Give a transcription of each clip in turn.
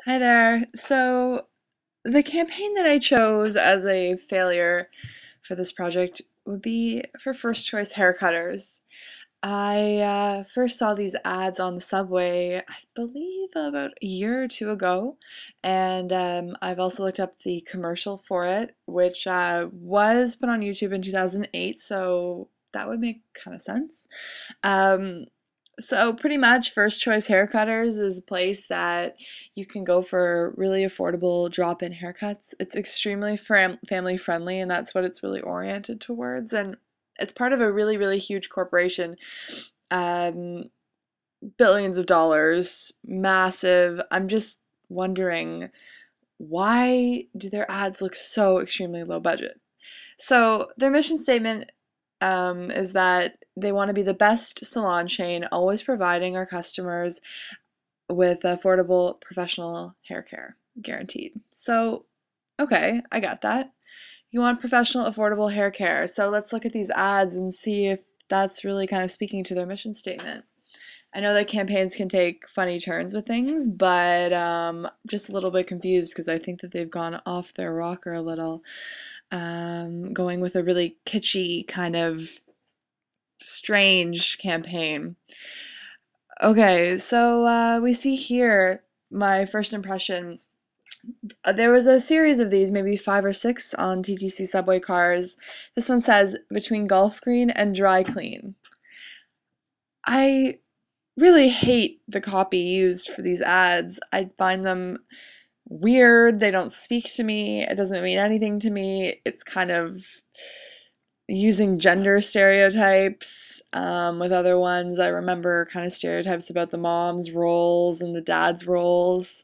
Hi there. So, the campaign that I chose as a failure for this project would be for first choice hair cutters. I first saw these ads on the subway, I believe about a year or two ago, and I've also looked up the commercial for it, which was put on YouTube in 2008, so that would make kind of sense. Um, so pretty much First Choice Haircutters is a place that you can go for really affordable drop-in haircuts. It's extremely family friendly, and that's what it's really oriented towards. And it's part of a really, really huge corporation. Um, Billions of dollars, massive. I'm just wondering, why do their ads look so extremely low budget? So their mission statement is that they want to be the best salon chain, always providing our customers with affordable professional hair care, guaranteed. So, okay, I got that. You want professional, affordable hair care. So let's look at these ads and see if that's really kind of speaking to their mission statement. I know that campaigns can take funny turns with things, but just a little bit confused because I think that they've gone off their rocker a little, going with a really kitschy kind of strange campaign. Okay, so we see here my first impression. There was a series of these, maybe five or six on TTC subway cars. This one says between golf green and dry clean. I really hate the copy used for these ads. I find them weird. They don't speak to me. It doesn't mean anything to me. It's kind of using gender stereotypes with other ones. I remember kind of stereotypes about the mom's roles and the dad's roles.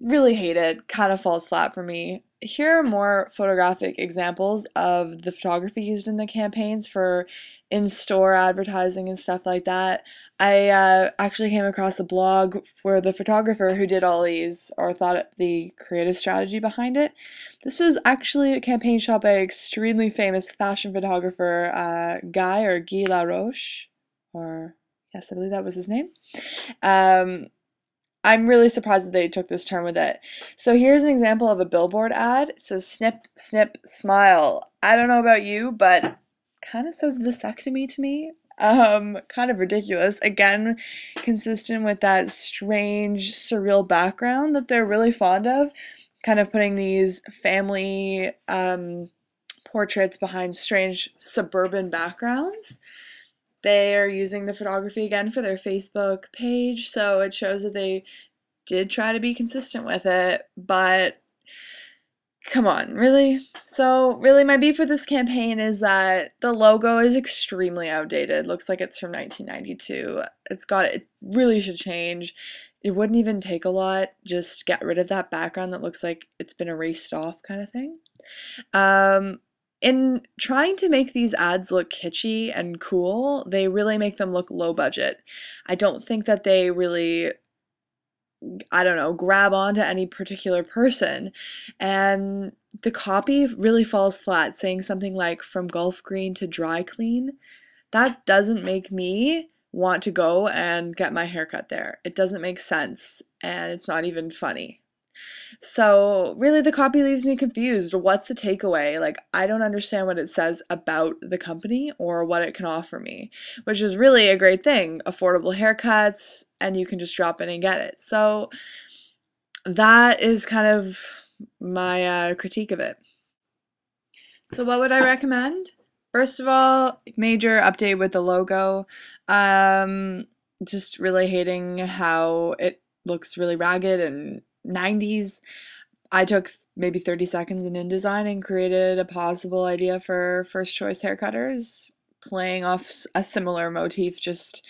Really hate it. Kind of falls flat for me. Here are more photographic examples of the photography used in the campaigns for in-store advertising and stuff like that. I actually came across a blog where the photographer who did all these, or thought the creative strategy behind it. This was actually a campaign shot by an extremely famous fashion photographer, Guy or Guy Laroche, or yes, I believe that was his name. Um, I'm really surprised that they took this turn with it. So here's an example of a billboard ad. It says snip, snip, smile. I don't know about you, but kind of says vasectomy to me. Kind of ridiculous. Again, consistent with that strange, surreal background that they're really fond of. Kind of putting these family portraits behind strange suburban backgrounds. They are using the photography again for their Facebook page, so it shows that they did try to be consistent with it, but come on, really? So, really, my beef with this campaign is that the logo is extremely outdated. Looks like it's from 1992. It really should change. It wouldn't even take a lot. Just get rid of that background that looks like it's been erased off, kind of thing. Um, in trying to make these ads look kitschy and cool, they really make them look low budget. I don't think that they really, I don't know, grab onto any particular person. And the copy really falls flat, saying something like from golf green to dry clean. That doesn't make me want to go and get my hair cut there. It doesn't make sense, and it's not even funny. So, really, the copy leaves me confused. What's the takeaway? Like, I don't understand what it says about the company or what it can offer me, which is really a great thing. Affordable haircuts, and you can just drop in and get it. So, that is kind of my critique of it. So, what would I recommend? First of all, major update with the logo. Um, just really hating how it looks really ragged and 90s. I took maybe 30 seconds in InDesign and created a possible idea for first choice hair cutters, playing off a similar motif, just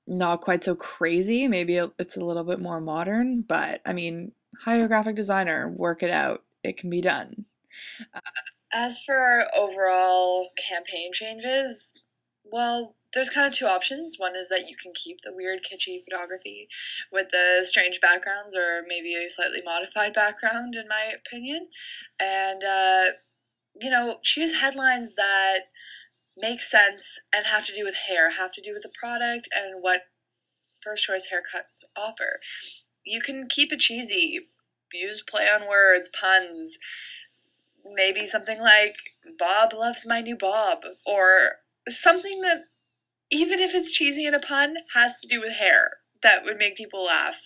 not quite so crazy. Maybe it's a little bit more modern, but I mean, hire a graphic designer, work it out. It can be done. As for overall campaign changes, well, there's kind of two options. One is that you can keep the weird, kitschy photography with the strange backgrounds, or maybe a slightly modified background, in my opinion. And, choose headlines that make sense and have to do with hair, have to do with the product and what first choice haircuts offer. you can keep it cheesy. Use play on words, puns, maybe something like Bob loves my new Bob, or something that, even if it's cheesy and a pun, has to do with hair that would make people laugh.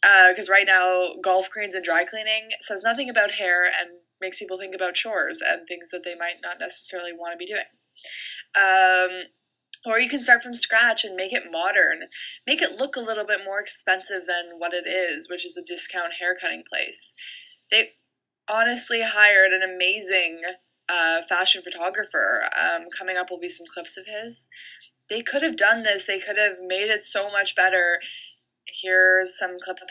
Because right now, golf cranes and dry cleaning says nothing about hair and makes people think about chores and things that they might not necessarily want to be doing. Or you can start from scratch and make it modern. Make it look a little bit more expensive than what it is, which is a discount haircutting place. They honestly hired an amazing fashion photographer. Coming up will be some clips of his. They could have done this. They could have made it so much better. Here's some clips.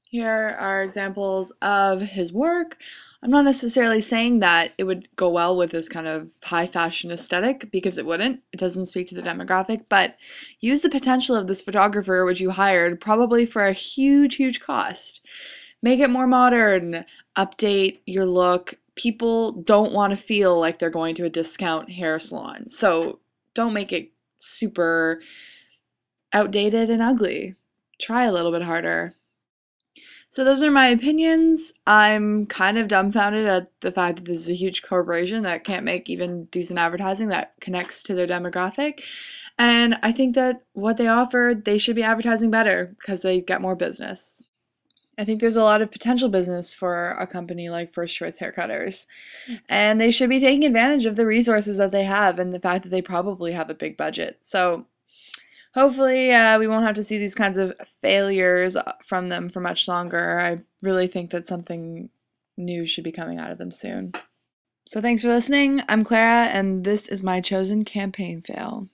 Here are examples of his work. I'm not necessarily saying that it would go well with this kind of high fashion aesthetic, because it wouldn't. It doesn't speak to the demographic, but use the potential of this photographer which you hired, probably for a huge, huge cost. Make it more modern, update your look. People don't want to feel like they're going to a discount hair salon, so don't make it super outdated and ugly. Try a little bit harder. So those are my opinions. I'm kind of dumbfounded at the fact that this is a huge corporation that can't make even decent advertising that connects to their demographic. And I think that what they offer, they should be advertising better because they get more business. I think there's a lot of potential business for a company like First Choice Haircutters, and they should be taking advantage of the resources that they have and the fact that they probably have a big budget. So hopefully, we won't have to see these kinds of failures from them for much longer. I really think that something new should be coming out of them soon. So thanks for listening. I'm Clara, and this is my chosen campaign fail.